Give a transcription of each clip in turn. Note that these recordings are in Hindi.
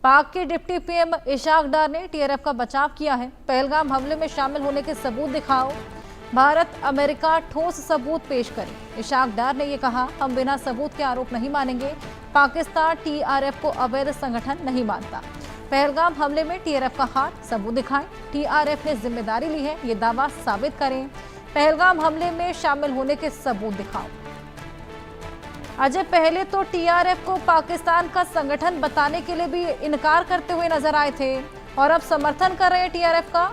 पाक के डिप्टी पीएम इशाक डार ने टीआरएफ का बचाव किया है। पहलगाम हमले में शामिल होने के सबूत दिखाओ, भारत अमेरिका ठोस सबूत पेश करे। इशाक डार ने ये कहा, हम बिना सबूत के आरोप नहीं मानेंगे। पाकिस्तान टीआरएफ को अवैध संगठन नहीं मानता। पहलगाम हमले में टीआरएफ का हाथ, सबूत दिखाएं। टीआरएफ ने जिम्मेदारी ली है, ये दावा साबित करें। पहलगाम हमले में शामिल होने के सबूत दिखाओ। अजय, पहले तो टीआरएफ को पाकिस्तान का संगठन बताने के लिए भी इनकार करते हुए नजर आए थे और अब समर्थन कर रहे हैं टीआरएफ का।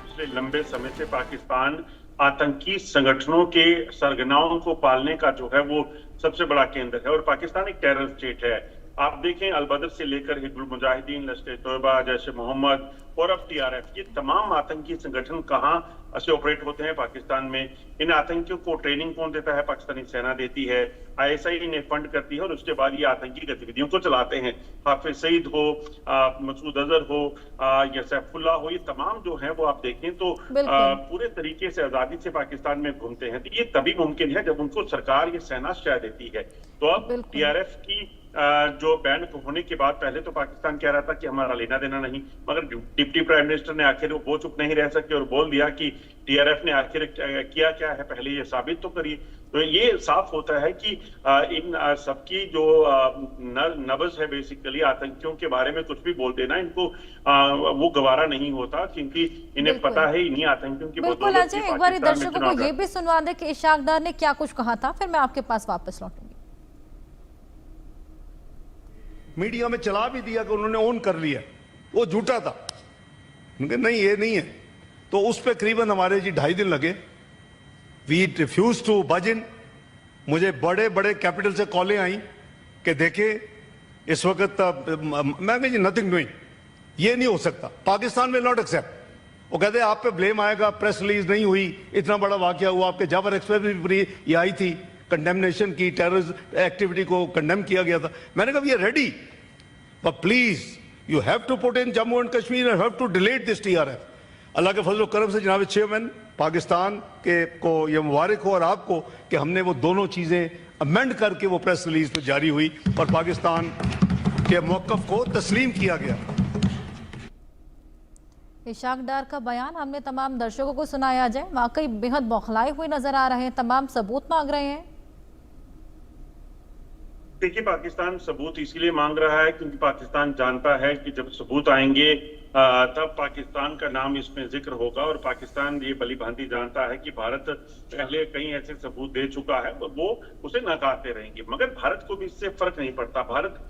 पिछले लंबे समय से पाकिस्तान आतंकी संगठनों के सरगनाओं को पालने का जो है वो सबसे बड़ा केंद्र है और पाकिस्तान एक टेरर स्टेट है। आप देखें, अल-बदर से लेकर हिजबुल मुजाहिदीन, लश्कर-ए-तोयबा, जैश-ए-मोहम्मद और अब टीआरएफ, ये तमाम आतंकी संगठन कहां से ऑपरेट होते हैं पाकिस्तान में। इन आतंकियों को ट्रेनिंग कौन देता है? पाकिस्तानी सेना देती है, आईएसआई इन्हें फंड करती है और उसके बाद ये आतंकी गतिविधियों को चलाते हैं। हाफिज सईद हो, मसूद अजहर हो या सैफुल्लाह हो, ये तमाम जो है वो आप देखें तो पूरे तरीके से आजादी से पाकिस्तान में घूमते हैं। तो ये तभी मुमकिन है जब उनको सरकार ये सेना शह देती है। तो अब टीआरएफ की जो बैन होने के बाद पहले तो पाकिस्तान कह रहा था कि हमारा लेना देना नहीं, मगर डिप्टी प्राइम मिनिस्टर ने आखिर वो चुप नहीं रह सके और बोल दिया कि टीआरएफ ने आखिर किया क्या है, पहले ये साबित तो करिए। तो ये साफ होता है कि इन सबकी जो नब्ज है बेसिकली आतंकियों के बारे में कुछ भी बोल देना इनको वो गवारा नहीं होता, क्योंकि इन्हें पता है इन्हीं आतंकियों की बिल्कुल। अजय, एक बार दर्शकों को ये भी सुनवा दे कि इशाक डार ने क्या कुछ कहा था, फिर मैं आपके पास वापस लौटूंगी। मीडिया में चला भी दिया कि उन्होंने ऑन कर लिया, वो झूठा था। उनके नहीं, ये नहीं है। तो उस पे करीबन हमारे जी 2.5 दिन लगे। वी रिफ्यूज टू बज इन। मुझे बड़े बड़े कैपिटल से कॉलें आई कि देखे इस वक्त मैं जी नथिंग डूइंग, ये नहीं हो सकता, पाकिस्तान विल नॉट एक्सेप्ट। वो कहते आप पे ब्लेम आएगा, प्रेस रिलीज नहीं हुई, इतना बड़ा वाकया हुआ, आपके जाफर एक्सप्रेस भी ये आई थी, कंडेमनेशन की, टेररिस्ट एक्टिविटी को कंडेम किया गया था। मैंने कहा we are ready, but please you have to put in Jammu and Kashmir and have to delete this TRF. Allah के फजल करम से जनाब चेयरमैन, पाकिस्तान के को ये मुबारक हो और आपको कि हमने वो दोनों चीजें अमेंड करके वो प्रेस रिलीज तो जारी हुई और पाकिस्तान के मौक़िफ़ को तस्लीम किया गया। इशाक डार का बयान हमने तमाम दर्शकों को सुनाया। जाए, वाकई बेहद बौखलाए हुए नजर आ रहे हैं, तमाम सबूत मांग रहे हैं। देखिए, पाकिस्तान सबूत इसलिए मांग रहा है क्योंकि पाकिस्तान जानता है कि जब सबूत आएंगे तब पाकिस्तान का नाम इसमें जिक्र होगा और पाकिस्तान ये भली भांति जानता है कि भारत पहले कई ऐसे सबूत दे चुका है, वो उसे नकारते रहेंगे। मगर भारत को भी इससे फर्क नहीं पड़ता। भारत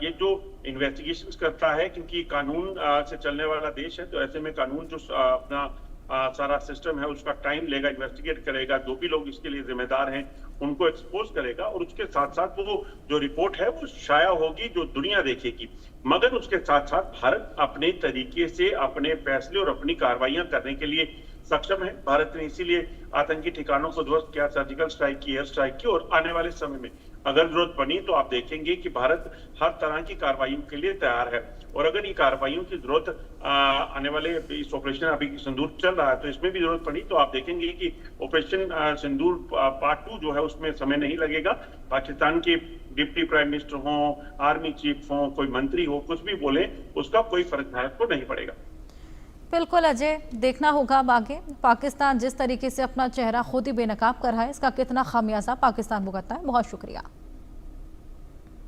ये जो इन्वेस्टिगेशंस करता है, क्योंकि कानून से चलने वाला देश है, तो ऐसे में कानून जो अपना सारा सिस्टम है उसका टाइम लेगा, इन्वेस्टिगेट करेगा, जो भी लोग इसके लिए जिम्मेदार हैं उनको एक्सपोज करेगा और उसके साथ साथ वो जो रिपोर्ट है वो शाया होगी, जो दुनिया देखेगी। मगर उसके साथ साथ भारत अपने तरीके से अपने फैसले और अपनी कार्रवाइयां करने के लिए सक्षम है। भारत ने इसीलिए आतंकी ठिकानों को ध्वस्त किया, सर्जिकल स्ट्राइक की, एयर स्ट्राइक की, और आने वाले समय में अगर जरूरत बनी तो आप देखेंगे कि भारत हर तरह की कार्रवाइयों के लिए तैयार है। और अगर ये कार्रवाइयों की जरूरत आने वाले इस ऑपरेशन अभी सिंदूर चल रहा है तो इसमें भी जरूरत पड़ी तो आप देखेंगे कि ऑपरेशन सिंदूर पार्ट 2 जो है उसमें समय नहीं लगेगा। पाकिस्तान के डिप्टी प्राइम मिनिस्टर हो, आर्मी चीफ हो, कोई मंत्री हो, कुछ भी बोले उसका कोई फर्क भारत को नहीं पड़ेगा। बिल्कुल अजय, देखना होगा अब आगे पाकिस्तान जिस तरीके से अपना चेहरा खुद ही बेनकाब कर रहा है, इसका कितना खामियाजा पाकिस्तान भुगतता है। बहुत शुक्रिया।